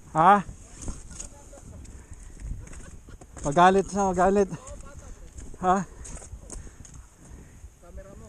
Ha? Magalit siya, magalit. Ha? Camera mo.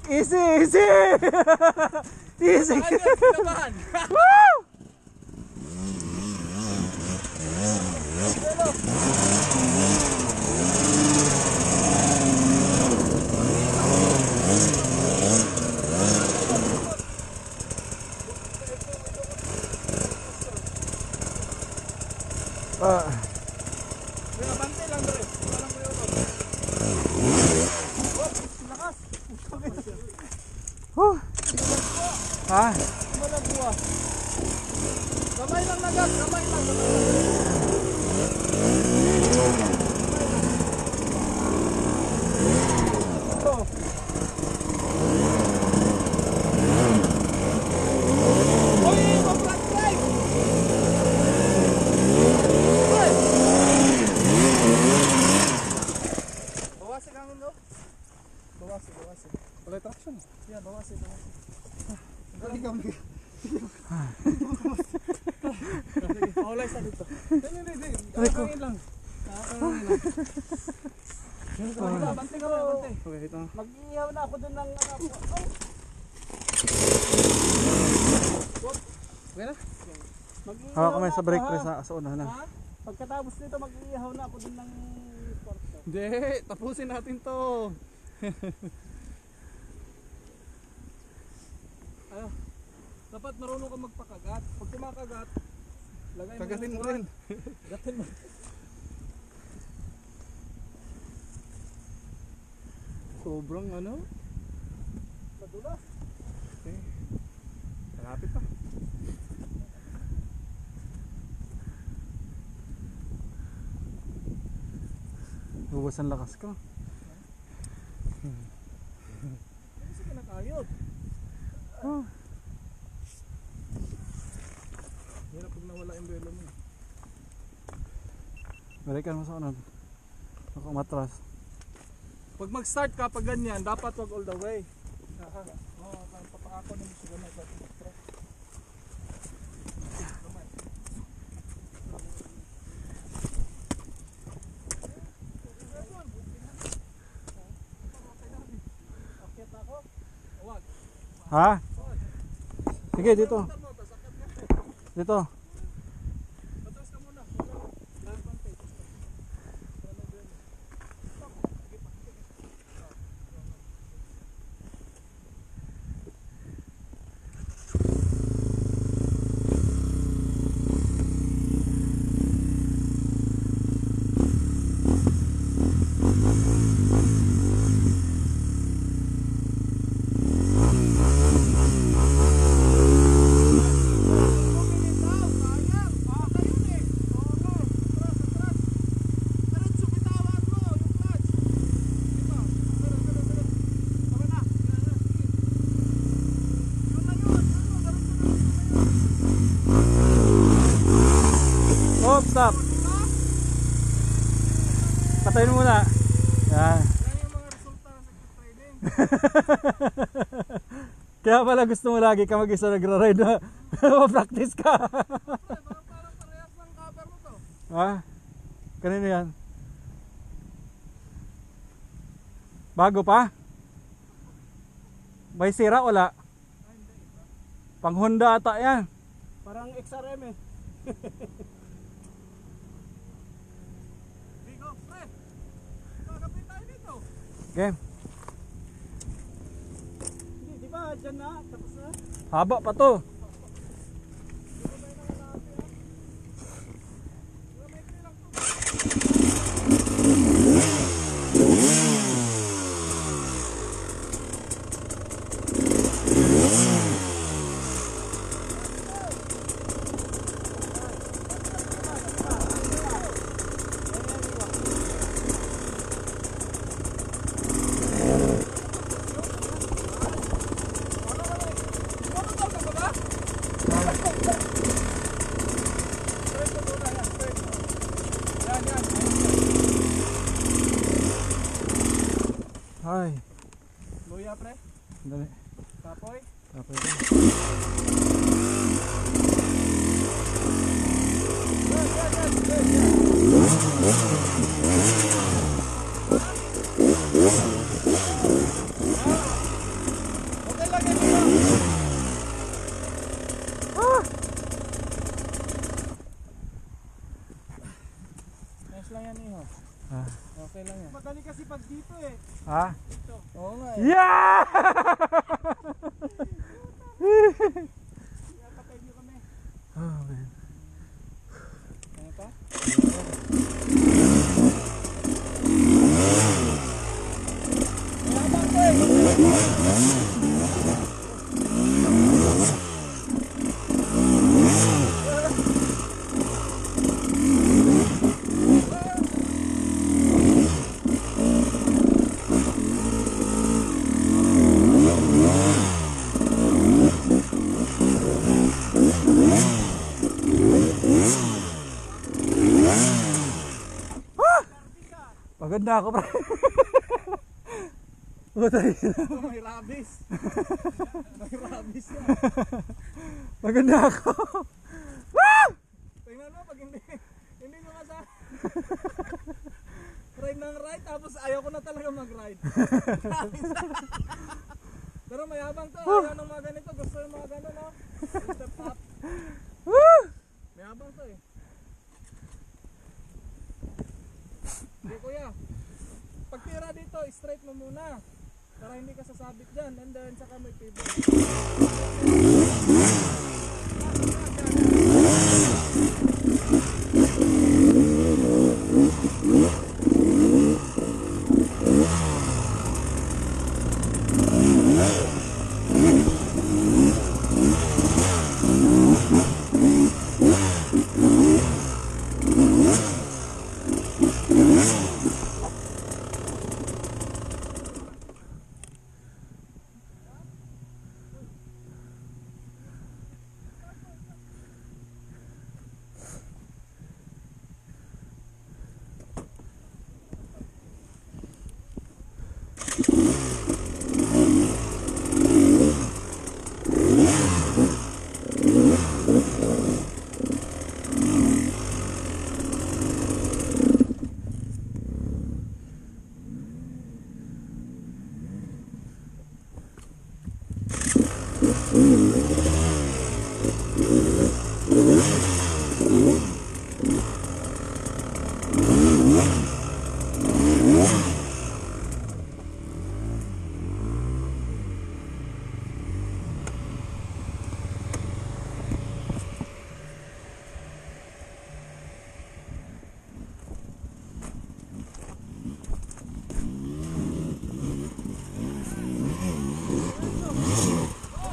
Easy, easy! Easy! Woo! Bante lang bro. Walang ko yun. Lakas. Ha? Malagwa. Kamay lang nagat, kamay lang. Bawasin. Wala traction. Yan, bawasin. Galing kami. Paulay sa dito. Hindi. Kakangin lang. Bante ka ba, bante. Okay, ito. Mag-iihaw na ako dun ng ano ako. Okay na? Hawak ko may sa brake press sa una na. Pagkatapos nito mag-iihaw na ako dun ng kwarto. Hindi, tapusin natin to. Ayo. Dapat marunong ka magpakagat. Pag kumakagat, lagay mo. Kagatin mo rin. Kagatin mo. Sobrang ano? Madulas. Okay. Malapit pa. Buwas ang lakas ko. Kasi kinakayod. Oh. Hirap pag nawala yung belo mo. Balikan mo sa unod. Ako matras. Pag mag-start ka pag ganyan, dapat wag all the way. Oo, papakako naman siya na sa extra. Ha? Sige, dito. Dito. Patras ka muna. Stop, stop. Katayin mo muna. Yan. Yan yung mga resulta sa training. Kaya pala gusto mo lagi ka mag-isa nagra-ride na ma-practice ka. Parang parehas ng cover mo to. Ha? Kanino yan? Bago pa? May sira wala? Pang Honda ata yan. Parang XRM eh. Bigo, pre. Magkakapit tayo dito. Game. Hindi, di ba dyan na? Tapos na? Haba pa to. Ay, Luya, pre. dali. Kapoy. Tapos. Okay lang yan. Nice lang yan, iho. Ah. Okay lang yan. Madali kasi pag dito eh. Ha? Oo nga eh. Yeah! Pinapatay niyo kami. Oh, man. Ano pa? Mayabang ko eh. Pagod na ako, pre. Putay. May rabies. May rabies yan. Pagod na ako. Tingnan mo, pag hindi nyo kasi ride ng ride, tapos ayaw ko na talaga mag-ride. Pero mayabang to, ayaw ng mga ganito, gusto yung mga gano'n, no? Step up. Mayabang to eh. Hindi kuya, pag tira dito, straight mo muna. Para hindi ka sasabit dyan, and then saka may pivot.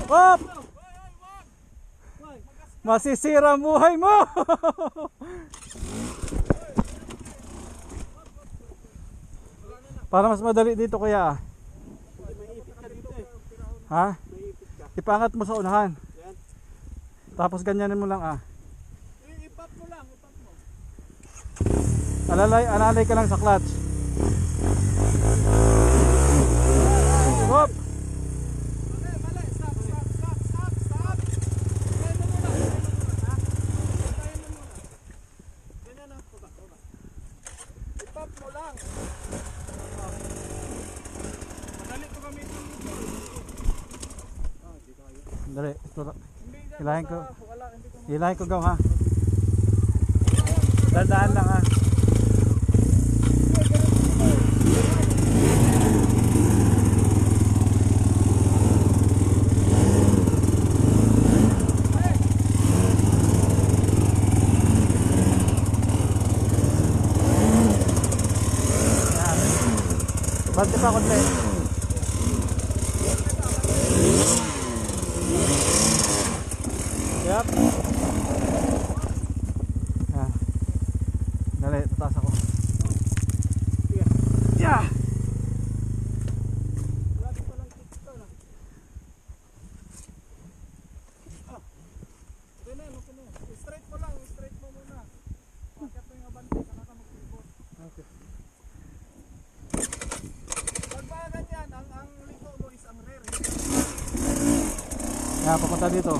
Op! Masisira ang buhay mo. Para mas madali dito kuya. Maiipit ka dito eh. Ha? Maiipit ka. Ipangat mo sa unahan. Yan. Tapos ganyanin mo lang ah. Ipap mo lang, ipap mo. Alalay ka lang sa clutch. Hop! Mali, mali. Stop, stop, stop, stop, stop. Ganyan mo muna. Ganyan mo muna. Ganyan na. Baba, baba. I-pop mo lang. Madali to gamitin dito. Dali, ito. Hindi dyan, Hilahin basta ko. wala, hindi ko Hilahin ko gaw ha. Dandaan lang ha. Yan. Bante pa konti. Yep. Yan. Dali, tataas ako. Yeah! Lagi pa lang dito na. Okay na, okay na. Straight mo lang, straight mo muna. Bakit mo yung abante, saka ka mag-pivot. Okay. Pag ba ganyan, ang liko mo is ang rear. Yan, papunta dito.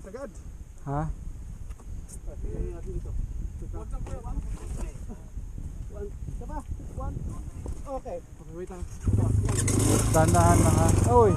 Sagad. Ha? Huwag kang kuya, one, two, three. Okay. Wait lang. Dandahan lang ha. Uy!